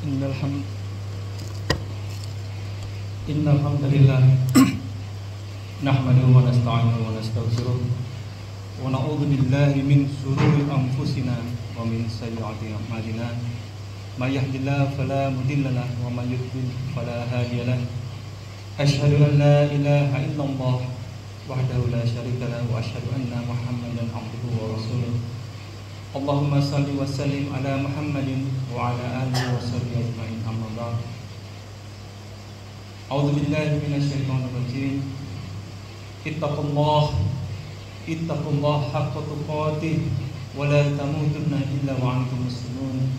Innal hamdalillah nahmaduhu wa nasta'inuhu wa nastaghfiruh wa na'udzu billahi min shururi anfusina wa min sayyiati a'malina may yahdihillahu fala mudilla lahu wa may yudlil fala hadiya lahu asyhadu an la ilaha illallah wahdahu la syarika lahu wa asyhadu anna muhammadan abduhu wa rasuluh. Allahumma salli wa sallim ala Muhammadin wa ala alihi wa sahbihi ajma'in, amma ba'd. A'udzu billahi minasyaitonir rajim. Ittaqullah haqqa tuqatih wa la tamutunna illa wa antum muslimun.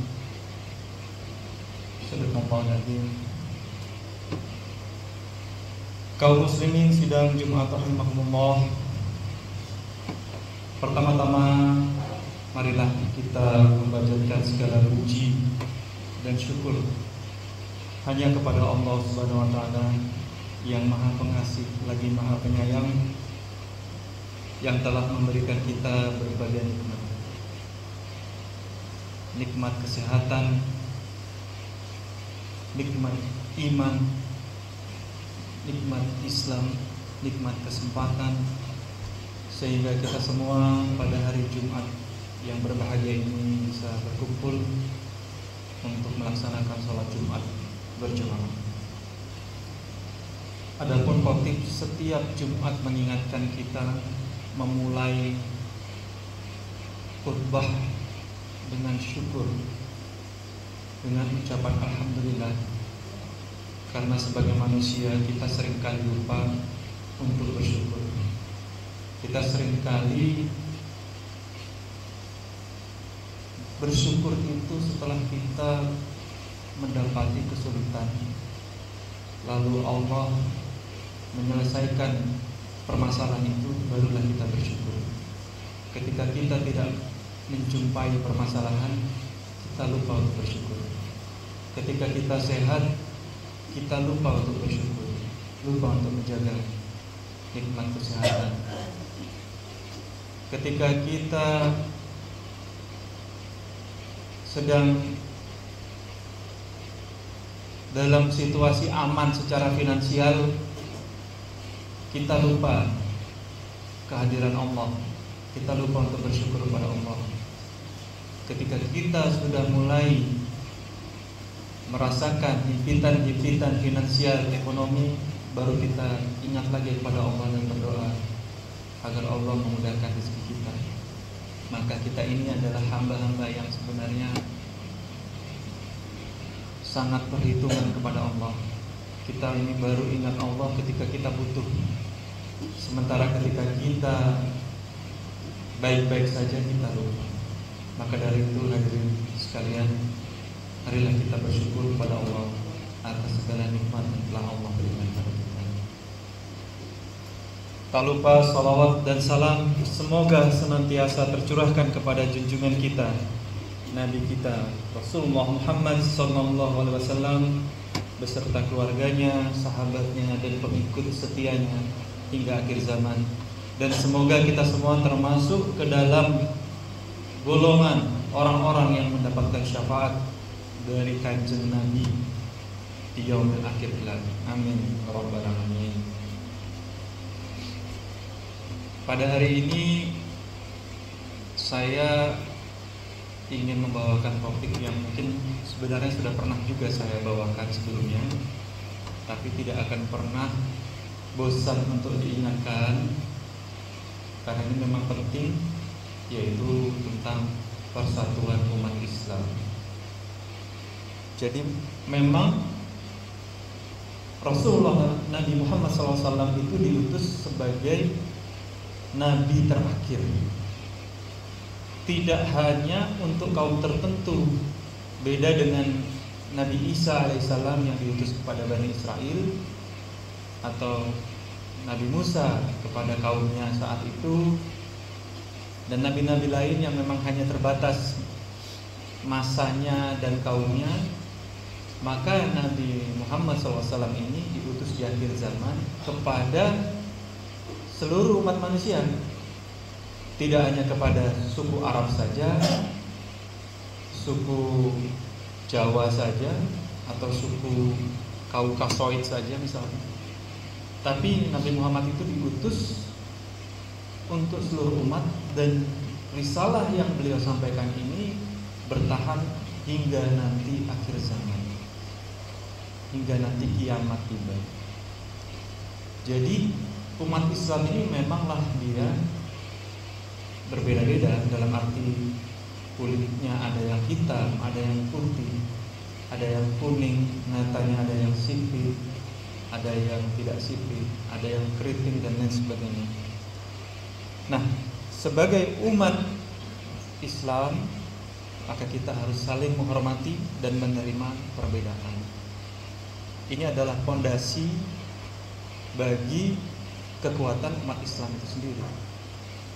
Shadaqallahul azim. Kaum muslimin sidang Jumat rahimakumullah. Pertama-tama marilah kita membacakan segala puji dan syukur hanya kepada Allah Subhanahu wa taala yang Maha Pengasih lagi Maha Penyayang, yang telah memberikan kita berbagai nikmat. Nikmat kesehatan, nikmat iman, nikmat Islam, nikmat kesempatan, sehingga kita semua pada hari Jumat yang berbahagia ini bisa berkumpul untuk melaksanakan sholat Jumat berjamaah. Adapun khotib setiap Jumat mengingatkan kita memulai khutbah dengan syukur, dengan ucapan alhamdulillah, karena sebagai manusia kita seringkali lupa untuk bersyukur. Kita seringkali bersyukur itu setelah kita mendapati kesulitan, lalu Allah menyelesaikan permasalahan itu, barulah kita bersyukur. Ketika kita tidak menjumpai permasalahan, kita lupa untuk bersyukur. Ketika kita sehat, kita lupa untuk bersyukur, lupa untuk menjaga nikmat kesehatan. Ketika kita sedang dalam situasi aman secara finansial, kita lupa kehadiran Allah, kita lupa untuk bersyukur kepada Allah. Ketika kita sudah mulai merasakan himpitan finansial ekonomi, baru kita ingat lagi kepada Allah dan berdoa agar Allah memudahkan rezeki kita. Maka kita ini adalah hamba-hamba yang sebenarnya sangat perhitungan kepada Allah. Kita ini baru ingat Allah ketika kita butuh. Sementara ketika kita baik-baik saja kita lupa. Maka dari itu hadirin sekalian, marilah kita bersyukur kepada Allah atas segala nikmat yang telah Allah berikan kepada kita. Tak lupa salawat dan salam semoga senantiasa tercurahkan kepada junjungan kita, Nabi kita Rasulullah Muhammad SAW beserta keluarganya, sahabatnya, dan pengikut setianya hingga akhir zaman. Dan semoga kita semua termasuk ke dalam golongan orang-orang yang mendapatkan syafaat dari kanjeng Nabi di yaumil akhir kelak. Amin ya rabbal alamin. Pada hari ini saya ingin membawakan topik yang mungkin sebenarnya sudah pernah juga saya bawakan sebelumnya, tapi tidak akan pernah bosan untuk diingatkan karena ini memang penting, yaitu tentang persatuan umat Islam. Jadi memang Rasulullah Nabi Muhammad SAW itu diutus sebagai Nabi terakhir, tidak hanya untuk kaum tertentu. Beda dengan Nabi Isa alaihissalam yang diutus kepada Bani Israel, atau Nabi Musa kepada kaumnya saat itu, dan nabi-nabi lain yang memang hanya terbatas masanya dan kaumnya. Maka Nabi Muhammad SAW ini diutus di akhir zaman kepada seluruh umat manusia, tidak hanya kepada suku Arab saja, suku Jawa saja atau suku Kaukasoid saja misalnya. Tapi Nabi Muhammad itu diutus untuk seluruh umat, dan risalah yang beliau sampaikan ini bertahan hingga nanti akhir zaman, hingga nanti kiamat tiba. Jadi umat Islam ini memanglah dia berbeda-beda dalam arti kulitnya, ada yang hitam, ada yang putih, ada yang kuning, matanya ada yang sipit, ada yang tidak sipit, ada yang keriting dan lain sebagainya. Nah, sebagai umat Islam, maka kita harus saling menghormati dan menerima perbedaan. Ini adalah fondasi bagi kekuatan umat Islam itu sendiri.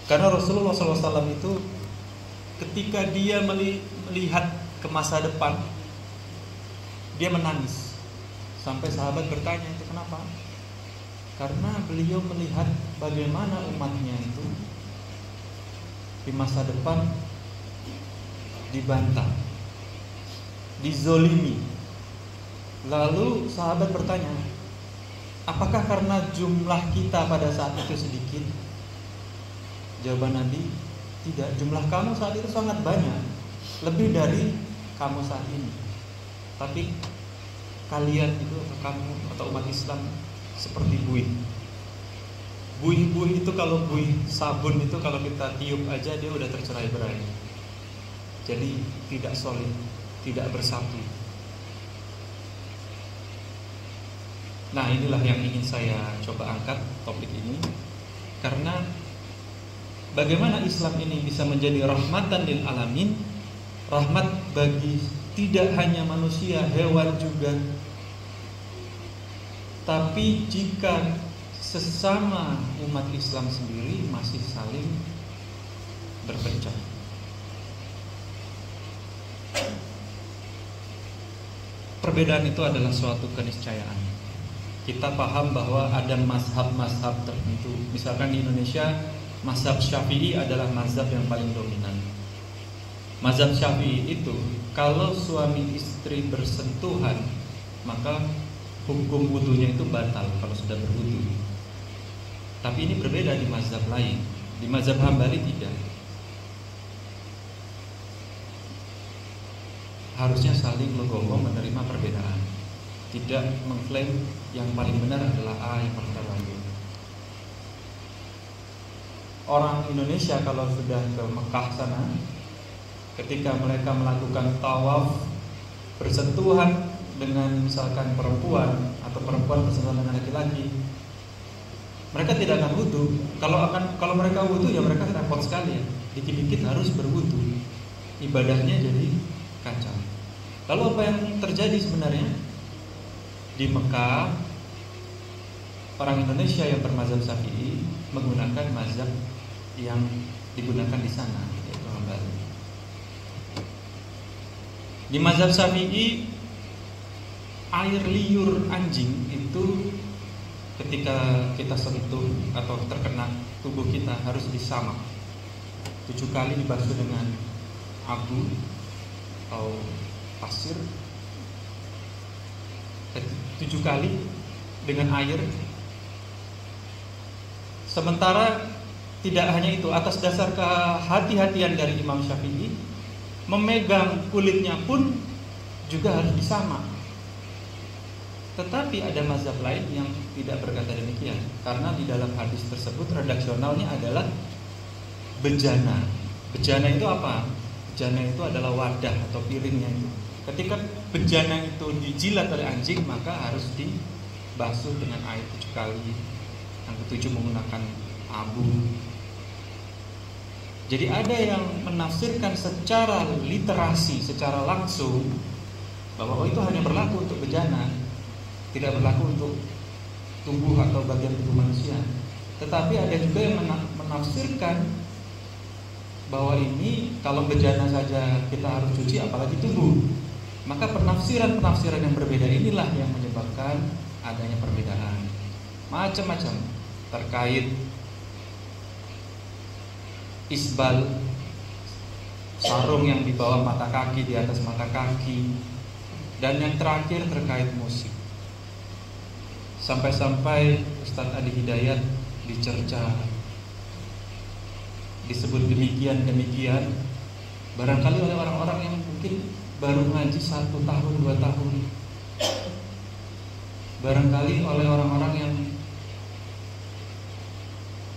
Karena Rasulullah SAW itu ketika dia melihat ke masa depan, dia menangis. Sampai sahabat bertanya, itu kenapa? Karena beliau melihat bagaimana umatnya itu di masa depan dibantah, dizolimi. Lalu sahabat bertanya, apakah karena jumlah kita pada saat itu sedikit? Jawaban Nabi, tidak, jumlah kamu saat itu sangat banyak, lebih dari kamu saat ini. Tapi kalian itu, atau kamu atau umat Islam, seperti buih. Buih itu, kalau buih sabun itu kalau kita tiup aja dia udah tercerai-berai. Jadi tidak solid, tidak bersatu. Nah, inilah yang ingin saya coba angkat topik ini, karena bagaimana Islam ini bisa menjadi rahmatan lil alamin, rahmat bagi tidak hanya manusia, hewan juga. Tapi jika sesama umat Islam sendiri masih saling berpecah. Perbedaan itu adalah suatu keniscayaan. Kita paham bahwa ada mazhab-mazhab tertentu. Misalkan di Indonesia, mazhab Syafi'i adalah mazhab yang paling dominan. Mazhab Syafi'i itu, kalau suami istri bersentuhan, maka hukum wudunya itu batal kalau sudah berwudu. Tapi ini berbeda di mazhab lain. Di mazhab Hambali tidak. Harusnya saling legowo menerima perbedaan, tidak mengklaim yang paling benar adalah A, yang paling benar B. Orang Indonesia kalau sudah ke Mekah sana, ketika mereka melakukan tawaf, bersentuhan dengan misalkan perempuan, atau perempuan bersentuhan dengan laki-laki, mereka tidak akan wudu. Kalau mereka wudu, ya mereka repot sekali ya. Dikit-dikit harus berwudu. Ibadahnya jadi kacau. Lalu apa yang terjadi sebenarnya? Di Mekah, orang Indonesia yang bermazhab Syafi'i menggunakan mazhab yang digunakan di sana, yaitu Hambali. Di mazhab Syafi'i, air liur anjing itu ketika kita sentuh atau terkena tubuh kita harus disamak 7 kali, dibasuh dengan abu atau pasir, 7 kali dengan air. Sementara tidak hanya itu, atas dasar kehati-hatian dari Imam Syafi'i, memegang kulitnya pun juga harus disamak. Tetapi ada mazhab lain yang tidak berkata demikian, karena di dalam hadis tersebut redaksionalnya adalah bejana. Bejana itu apa? Bejana itu adalah wadah atau piringnya itu. Ketika bejana itu dijilat oleh anjing, maka harus dibasuh dengan air 7 kali. Yang ketujuh menggunakan abu. Jadi ada yang menafsirkan secara literasi, secara langsung, bahwa itu hanya berlaku untuk bejana, tidak berlaku untuk tubuh atau bagian tubuh manusia. Tetapi ada juga yang menafsirkan bahwa ini kalau bejana saja kita harus cuci, apalagi tubuh. Maka penafsiran-penafsiran yang berbeda inilah yang menyebabkan adanya perbedaan macam-macam terkait isbal, sarung yang di bawah mata kaki, di atas mata kaki, Dan yang terakhir terkait musik. Sampai-sampai Ustadz Adi Hidayat dicerca, disebut demikian-demikian, barangkali oleh orang-orang yang mungkin baru ngaji 1 tahun 2 tahun, barangkali oleh orang-orang yang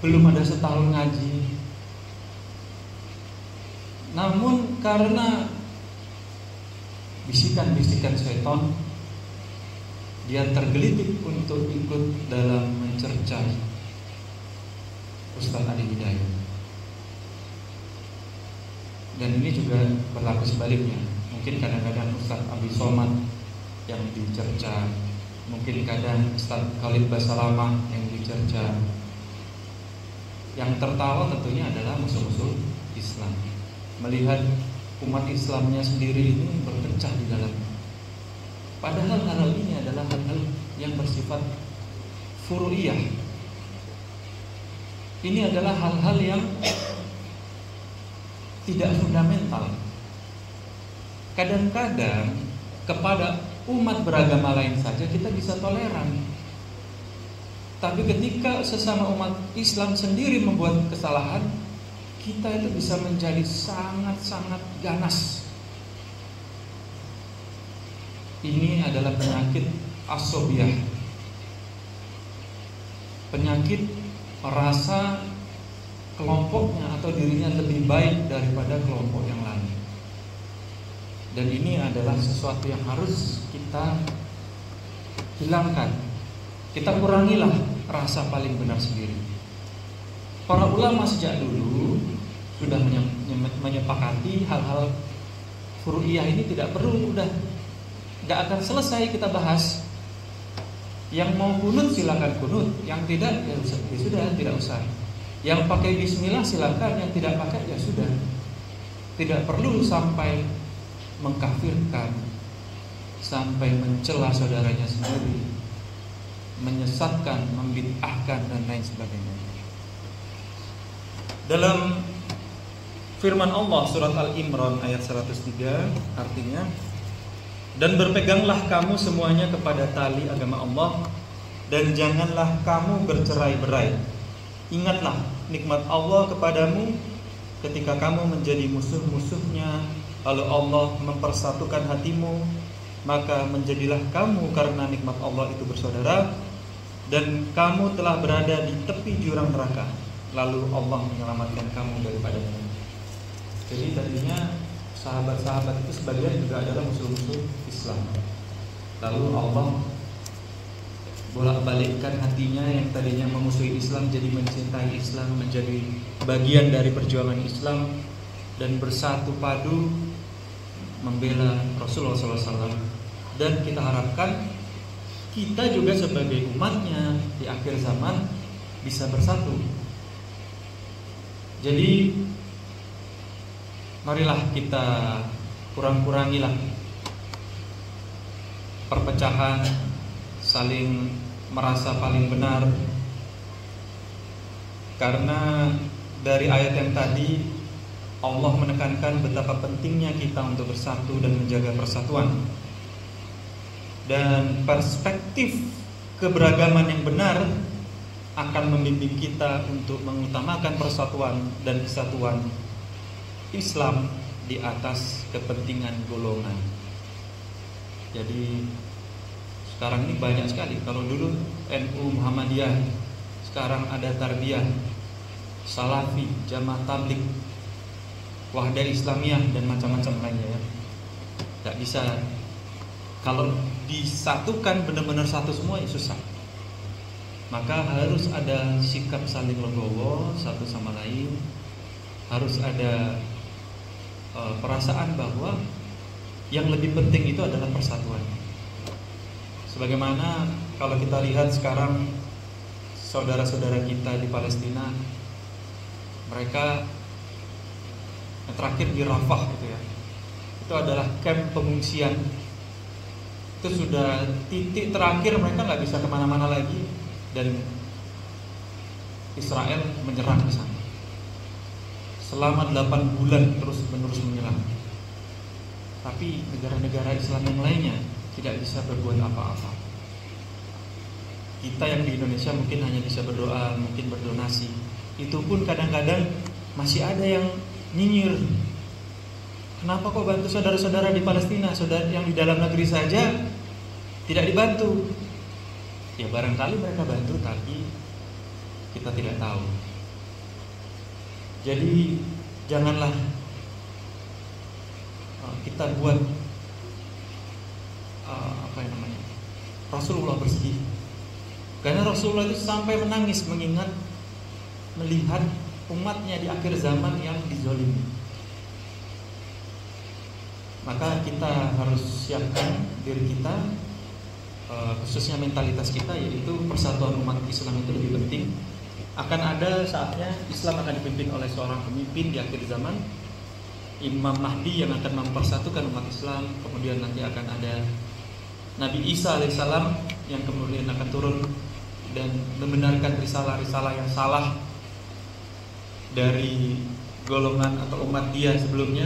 belum ada setahun ngaji. Namun karena bisikan-bisikan setan, dia tergelitik untuk ikut dalam mencerca Ustadz Adi Hidayat. Dan ini juga berlaku sebaliknya. Mungkin kadang-kadang Ustadz Abi Somad yang dicerca, mungkin kadang Ustadz Khalid Basalamah yang dicerca. Yang tertawa tentunya adalah musuh-musuh Islam, melihat umat Islamnya sendiri ini berpecah di dalamnya. Padahal hal ini adalah hal-hal yang bersifat furu'iyah. Ini adalah hal-hal yang tidak fundamental. Kadang-kadang kepada umat beragama lain saja kita bisa toleran, tapi ketika sesama umat Islam sendiri membuat kesalahan, kita itu bisa menjadi sangat-sangat ganas. Ini adalah penyakit asobiyah, penyakit merasa kelompoknya atau dirinya lebih baik daripada kelompok yang lain. Dan ini adalah sesuatu yang harus kita hilangkan. Kita kurangilah rasa paling benar sendiri. Para ulama sejak dulu sudah menyepakati hal-hal furu'iyah ini tidak perlu, nggak akan selesai kita bahas. Yang mau kunut silakan kunut, yang tidak ya sudah tidak usah. Yang pakai bismillah silakan, yang tidak pakai ya sudah. Tidak perlu sampai mengkafirkan, sampai mencela saudaranya sendiri, menyesatkan, membid'ahkan dan lain sebagainya. Dalam firman Allah surat Al-Imran ayat 103 artinya, dan berpeganglah kamu semuanya kepada tali agama Allah, dan janganlah kamu bercerai-berai. Ingatlah nikmat Allah kepadamu ketika kamu menjadi musuh-musuhnya, lalu Allah mempersatukan hatimu, maka menjadilah kamu karena nikmat Allah itu bersaudara, dan kamu telah berada di tepi jurang neraka, lalu Allah menyelamatkan kamu daripadanya. Jadi tadinya sahabat-sahabat itu sebagian juga adalah musuh-musuh Islam. Lalu Allah bolak-balikkan hatinya yang tadinya memusuhi Islam jadi mencintai Islam, menjadi bagian dari perjuangan Islam, dan bersatu padu membela Rasulullah SAW. Dan kita harapkan kita juga sebagai umatnya di akhir zaman bisa bersatu. Jadi marilah kita kurang-kurangilah perpecahan, saling merasa paling benar. Karena dari ayat yang tadi Allah menekankan betapa pentingnya kita untuk bersatu dan menjaga persatuan. Dan perspektif keberagaman yang benar akan membimbing kita untuk mengutamakan persatuan dan kesatuan Islam di atas kepentingan golongan. Jadi sekarang ini banyak sekali. Kalau dulu NU Muhammadiyah, sekarang ada Tarbiyah, Salafi, Jamaah Tabligh, Wahdah Islamiyah dan macam-macam lainnya ya. Tidak bisa. Kalau disatukan benar-benar satu semua ya susah. Maka harus ada sikap saling legowo satu sama lain. Harus ada perasaan bahwa yang lebih penting itu adalah persatuan. Sebagaimana kalau kita lihat sekarang saudara-saudara kita di Palestina, mereka yang terakhir di Rafah gitu ya, itu adalah kamp pengungsian. Itu sudah titik terakhir, mereka nggak bisa kemana-mana lagi, dan Israel menyerang ke sana. Selama 8 bulan terus-menerus menyerang. tapi negara-negara Islam yang lainnya tidak bisa berbuat apa-apa. Kita yang di Indonesia mungkin hanya bisa berdoa, mungkin berdonasi. Itu pun kadang-kadang masih ada yang nyinyir. Kenapa kok bantu saudara-saudara di Palestina, saudara yang di dalam negeri saja tidak dibantu? Ya barangkali mereka bantu, tapi kita tidak tahu. Jadi janganlah kita buat Rasulullah bersedih, karena Rasulullah itu sampai menangis mengingat melihat umatnya di akhir zaman yang dizalimi. Maka kita harus siapkan diri kita, khususnya mentalitas kita, yaitu persatuan umat Islam itu lebih penting. Akan ada saatnya Islam akan dipimpin oleh seorang pemimpin di akhir zaman, Imam Mahdi yang akan mempersatukan umat Islam. Kemudian nanti akan ada Nabi Isa alaihissalam yang kemudian akan turun dan membenarkan risalah-risalah yang salah dari golongan atau umat dia sebelumnya.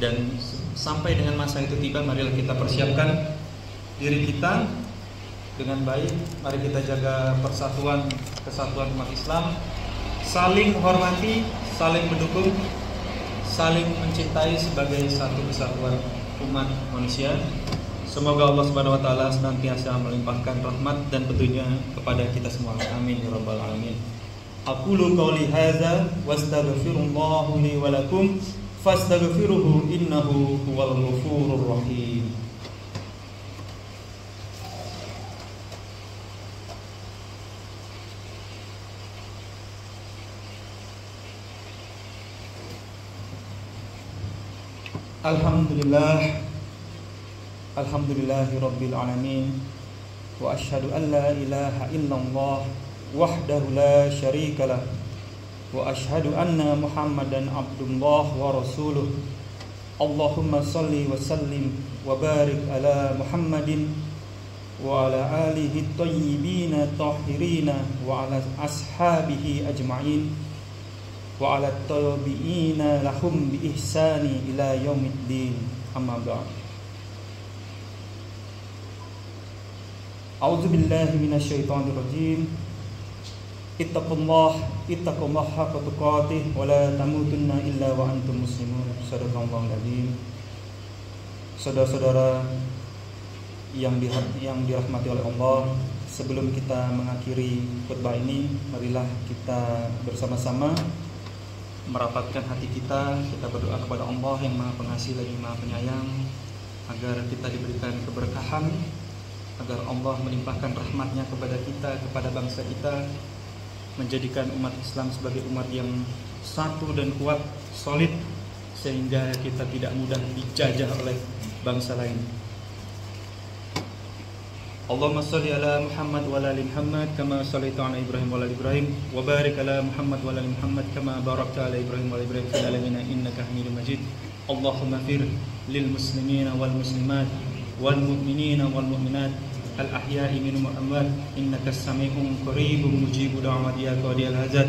Dan sampai dengan masa itu tiba, marilah kita persiapkan diri kita dengan baik. Mari kita jaga persatuan, kesatuan umat Islam, saling menghormati, saling mendukung, saling mencintai sebagai satu kesatuan umat manusia. Semoga Allah Subhanahu wa taala senantiasa melimpahkan rahmat dan petunjuknya kepada kita semua. Amin ya rabbal alamin. Aqulu qouli hadza wastaghfirullahu li wa lakum fastaghfiruhu innahu huwal ghafurur rahim. Alhamdulillahi rabbil alamin, wa asyhadu an la ilaha illallah wahdahu la syarikalah, wa asyhadu anna Muhammadan abdullah wa rasuluh. Allahumma salli wa sallim wa barik ala Muhammadin wa ala alihi thayyibin tahirin wa ala ashabihi ajma'in wa ala tabi'ina lahum bi ihsani ila yaumiddin. Amma ba'd. A'udzu billahi minasyaitonir rajim. Ittaqullah haqqa tuqatih wa la tamutunna illa wa antum muslimun. Shadaqallahul adzim. Saudara-saudara yang dirahmati oleh Allah, sebelum kita mengakhiri khutbah ini, marilah kita bersama-sama merapatkan hati kita berdoa kepada Allah yang Maha Pengasih lagi Maha Penyayang, agar kita diberikan keberkahan, agar Allah melimpahkan rahmatnya kepada kita, kepada bangsa kita, menjadikan umat Islam sebagai umat yang satu dan kuat, solid, sehingga kita tidak mudah dijajah oleh bangsa lain. Allahumma sholli ala Muhammad wa ala ali Muhammad kama shallaita ala Ibrahim wa ala ali Ibrahim wa barik ala Muhammad wa ala ali Muhammad kama barakta ala Ibrahim wa ala Ibrahim fil alamin innaka Hamidum Majid. Allahumma fir lil muslimina wal muslimat wal mu'minina wal mu'minat al ahya'i minhum wal amwat innaka sami'un qaribun mujibud da'wati ya qadiyal hajat.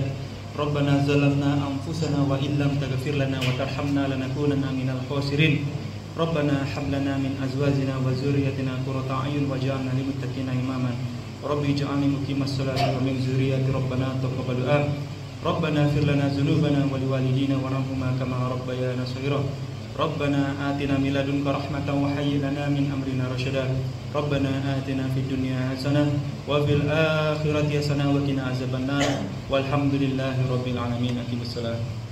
Rabbana zalamna anfusana wa illam taghfir lana wa tarhamna lanakunanna minal khasirin. Rabbana hab lana min azwajina wa dzurriyyatina qurrata a'yun waj'alna lil muttaqina imaman. Rabbi ij'alni muqimas sholati wa min dzurriyyati rabbana taqabbal du'a. Rabbana ighfir lana dzunubana wa liwalidina warhamhuma kama rabbayana shaghira. Rabbana atina min ladunka rahmatan wa hayyi lana min amrina rasyada. Rabbana atina fid dunya hasanah wa fil akhirati hasanah wa qina azabannar. Walhamdulillahi rabbil alamin. Aqimussalam.